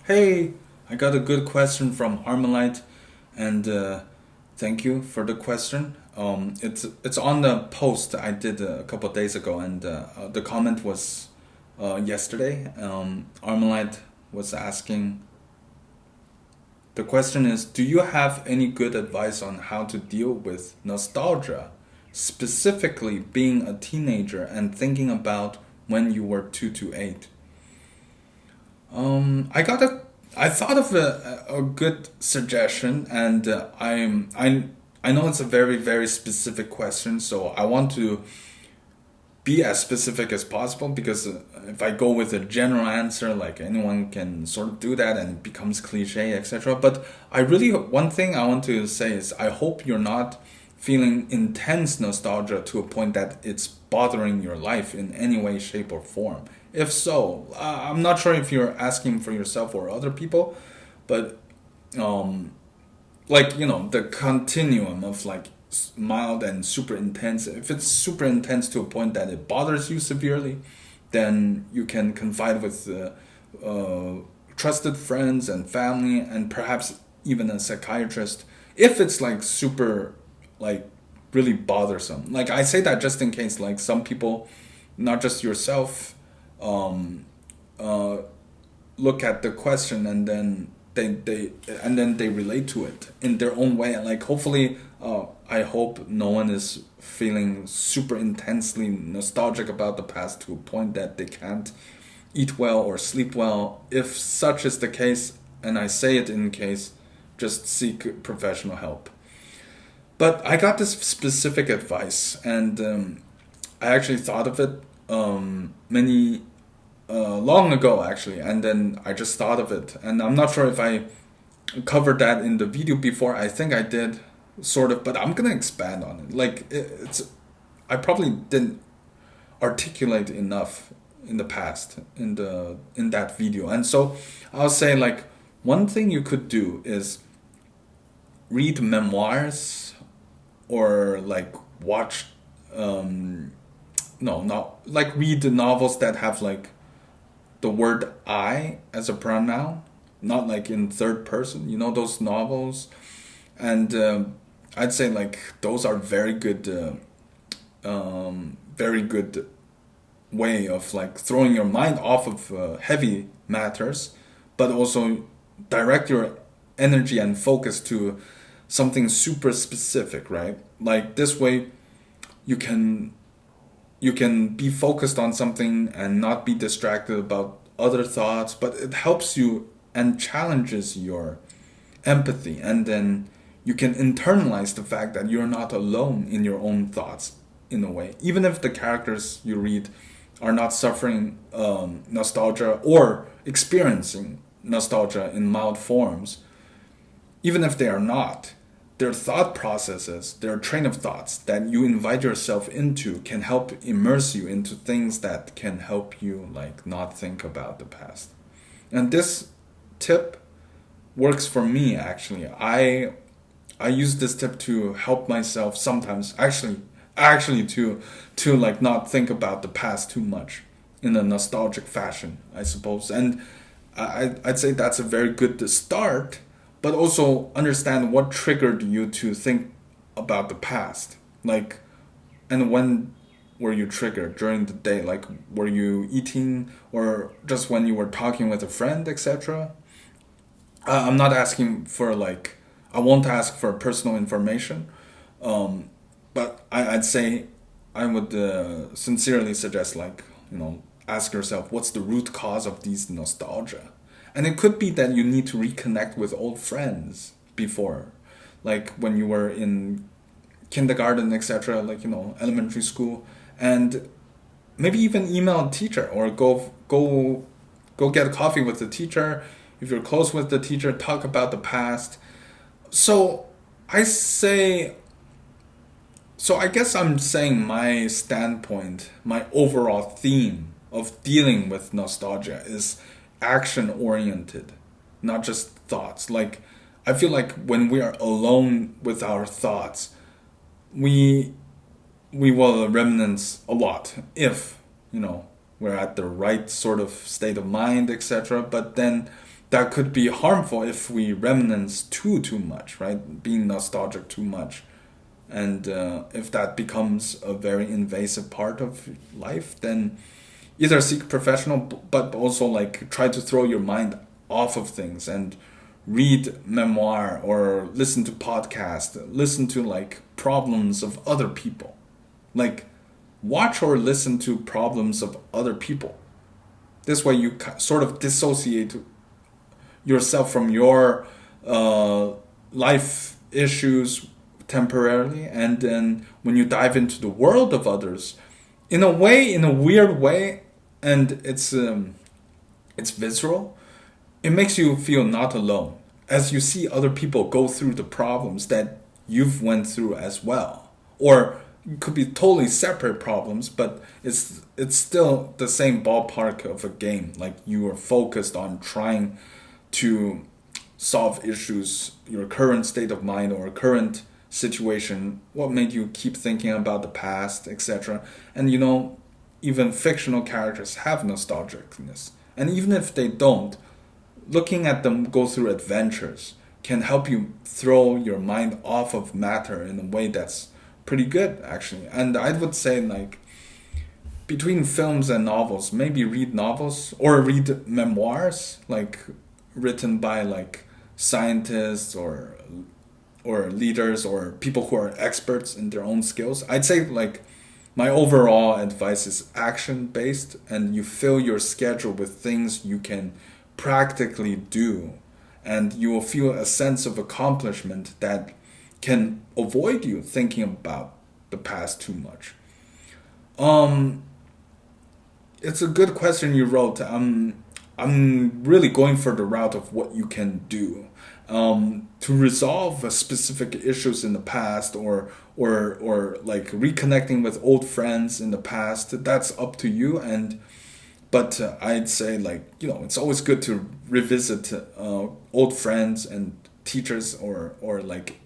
Hey, I got a good question from Armalite, and thank you for the question. It's on the post I did a couple of days ago, and the comment was yesterday. Armalite was asking. The question is, do you have any good advice on how to deal with nostalgia, specifically being a teenager and thinking about when you were 2 to 8? I got a. I thought of a good suggestion, and I know it's a very specific question, so I want to be as specific as possible because if I go with a general answer, like anyone can sort of do that and it becomes cliche, etc. But I really one thing I want to say is I hope you're not feeling intense nostalgia to a point that it's bothering your life in any way, shape, or form. If so, I'm not sure if you're asking for yourself or other people, but um, like the continuum of like mild and super intense. If it's super intense to a point that it bothers you severely, then you can confide with trusted friends and family, and perhaps even a psychiatrist. If it's like super, like really bothersome, like I say that just in case, like some people, not just yourself, um, uh, look at the question and then they relate to it in their own way. Like hopefully, I hope no one is feeling super intensely nostalgic about the past to a point that they can't eat well or sleep well. If such is the case, and I say it in case, just seek professional help. But I got this specific advice, and I actually thought of it many long ago actually, and then I just thought of it, and I'm not sure if I covered that in the video before. I think I did, sort of, but I'm gonna expand on it. Like it's, I probably didn't articulate enough in the past in that video, and so I'll say like one thing you could do is read memoirs or like watch no not like read the novels that have like the word I as a pronoun, not like in third person. You know those novels, and I'd say like those are very good way of like throwing your mind off of heavy matters, but also direct your energy and focus to something super specific, right? Like this way, you can you can be focused on something and not be distracted about other thoughts, but it helps you and challenges your empathy, and then you can internalize the fact that you're not alone in your own thoughts in a way, even if the characters you read are not suffering nostalgia or experiencing nostalgia in mild forms. Even if they are not, their thought processes, their train of thoughts that you invite yourself into can help immerse you into things that can help you like not think about the past. And this tip works for me actually. I use this tip to help myself sometimes actually to like not think about the past too much in a nostalgic fashion, I suppose. And I'd say that's a very good start, but also understand what triggered you to think about the past. Like, and when were you triggered during the day? Like, were you eating or just when you were talking with a friend, etc.? I'm not asking for like, I won't ask for personal information, um, but I'd say I would sincerely suggest like ask yourself what's the root cause of these nostalgia, and it could be that you need to reconnect with old friends before, like when you were in kindergarten, etc., like elementary school, and maybe even email a teacher or go get a coffee with the teacher. If you're close with the teacher, talk about the past. So I say, so I guess I'm saying my standpoint, my overall theme of dealing with nostalgia is action oriented, not just thoughts. Like I feel like when we are alone with our thoughts, we we will remnants a lot if we're at the right sort of state of mind, etc. But then that could be harmful if we reminisce too much, right? Being nostalgic too much. And if that becomes a very invasive part of life, then either seek professional, but also like try to throw your mind off of things and read memoir or listen to podcast, listen to like problems of other people. Like watch or listen to problems of other people. This way you sort of dissociate yourself from your life issues temporarily, and then when you dive into the world of others, in a way, in a weird way, and it's visceral, it makes you feel not alone as you see other people go through the problems that you've went through as well, or it could be totally separate problems, but it's still the same ballpark of a game. Like you are focused on trying to solve issues, your current state of mind or current situation, what made you keep thinking about the past, etc. And even fictional characters have nostalgicness. And even if they don't, looking at them go through adventures can help you throw your mind off of matter in a way that's pretty good, actually. And I would say, like, between films and novels, maybe read novels or read memoirs, like written by like scientists or leaders or people who are experts in their own skills. I'd say like my overall advice is action based, and you fill your schedule with things you can practically do, and you will feel a sense of accomplishment that can avoid you thinking about the past too much. It's a good question you wrote. I'm really going for the route of what you can do to resolve specific issues in the past, or like reconnecting with old friends in the past. That's up to you. But I'd say, like, it's always good to revisit old friends and teachers, or like,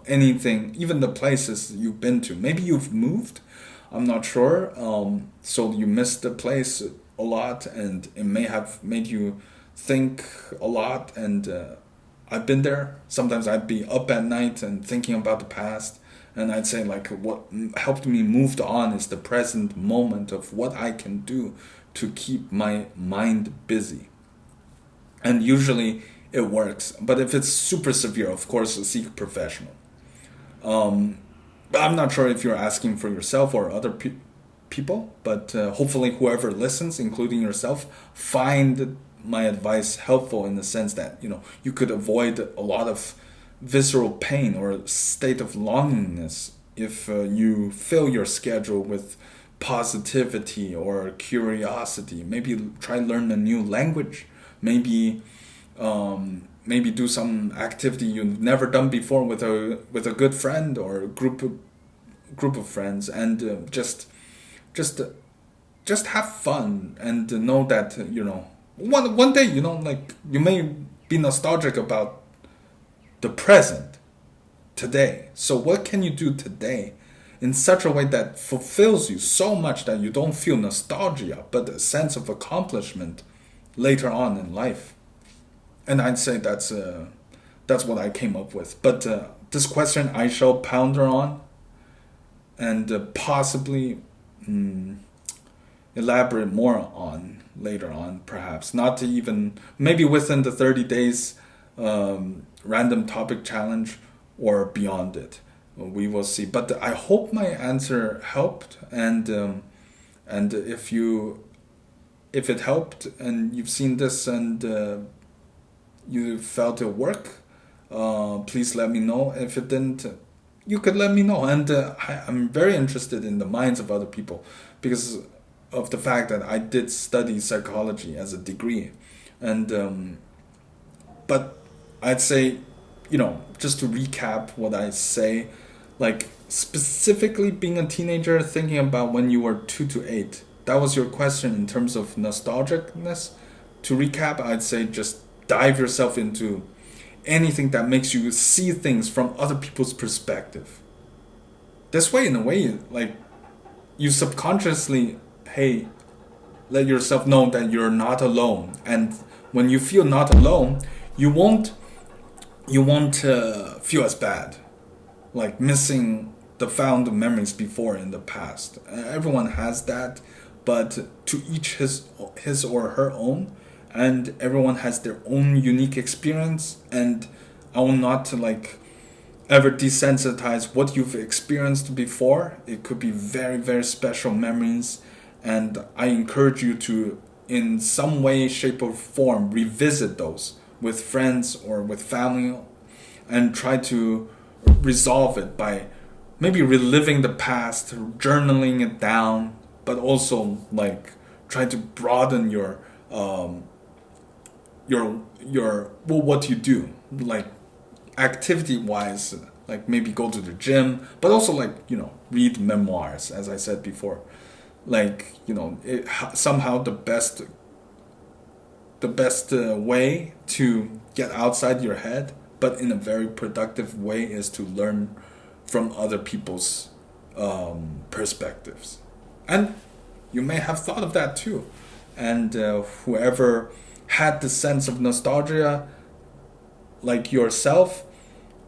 anything, even the places you've been to. Maybe you've moved, I'm not sure. So you missed the place a lot, and it may have made you think a lot. And I've been there. Sometimes I'd be up at night and thinking about the past. And I'd say, like, what helped me move on is the present moment of what I can do to keep my mind busy. And usually it works. But if it's super severe, of course, seek a professional. But I'm not sure if you're asking for yourself or other people, but hopefully whoever listens, including yourself, find my advice helpful in the sense that, you could avoid a lot of visceral pain or state of loneliness if you fill your schedule with positivity or curiosity. Maybe try learn a new language. Maybe do some activity you've never done before with a good friend or a group of friends, and just have fun, and know that one day like you may be nostalgic about the present today. So what can you do today in such a way that fulfills you so much that you don't feel nostalgia but a sense of accomplishment later on in life? And I'd say that's what I came up with. But this question I shall ponder on, and possibly elaborate more on later on, perhaps. Not to even, maybe within the 30 days random topic challenge or beyond it. We will see. But I hope my answer helped, and if it helped and you've seen this and you felt it work, please let me know. If it didn't, you could let me know. And I'm very interested in the minds of other people because of the fact that I did study psychology as a degree. And but I'd say, just to recap what I say, like specifically being a teenager, thinking about when you were 2 to 8, that was your question in terms of nostalgicness. To recap, I'd say just dive yourself into anything that makes you see things from other people's perspective. This way, in a way, like you subconsciously, let yourself know that you're not alone, and when you feel not alone, you won't feel as bad, like missing the found memories before in the past. Everyone has that, but to each his or her own, and everyone has their own unique experience. And I will not like ever desensitize what you've experienced before. It could be very, very special memories, and I encourage you to, in some way, shape, or form, revisit those with friends or with family, and try to resolve it by maybe reliving the past, journaling it down, but also like try to broaden your well, what you do, like activity wise, like maybe go to the gym, but also like, you know, read memoirs, as I said before. Like, you know, somehow the best way to get outside your head, but in a very productive way, is to learn from other people's perspectives. And you may have thought of that too. And whoever had the sense of nostalgia, like yourself,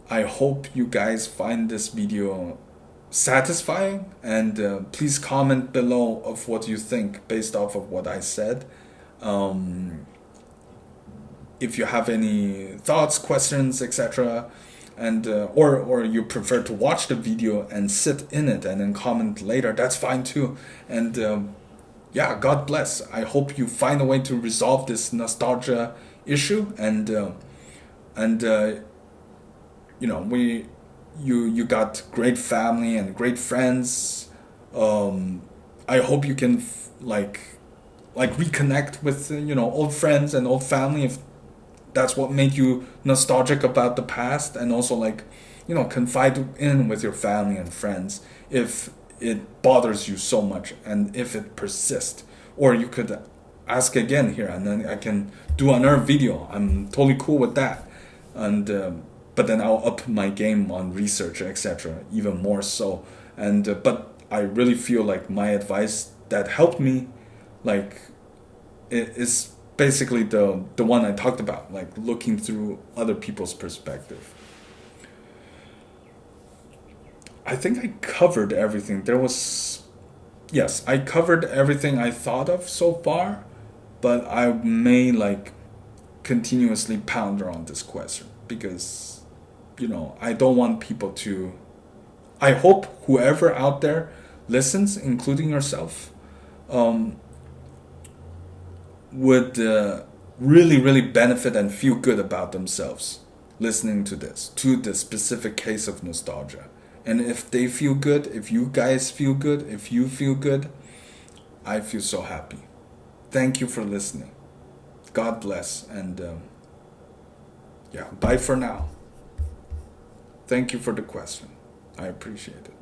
I hope you guys find this video satisfying, and please comment below of what you think based off of what I said. If you have any thoughts, questions, etc., and or you prefer to watch the video and sit in it and then comment later, that's fine too. And yeah, God bless. I hope you find a way to resolve this nostalgia issue, and you know, you got great family and great friends. I hope you can like reconnect with, you know, old friends and old family, if that's what made you nostalgic about the past, and also like, you know, confide in with your family and friends if it bothers you so much and if it persists. Or you could ask again here, and then I can do another video. I'm totally cool with that. And but then I'll up my game on research, etc., even more so. And but I really feel like my advice that helped me, like, it is basically the one I talked about, like looking through other people's perspective. I think I covered everything. Yes, I covered everything I thought of so far, but I may like continuously ponder on this question, because, you know, I don't want people to, I hope whoever out there listens, including yourself, would really, really benefit and feel good about themselves listening to this specific case of nostalgia. And if they feel good, if you guys feel good, if you feel good, I feel so happy. Thank you for listening. God bless. And yeah, bye for now. Thank you for the question. I appreciate it.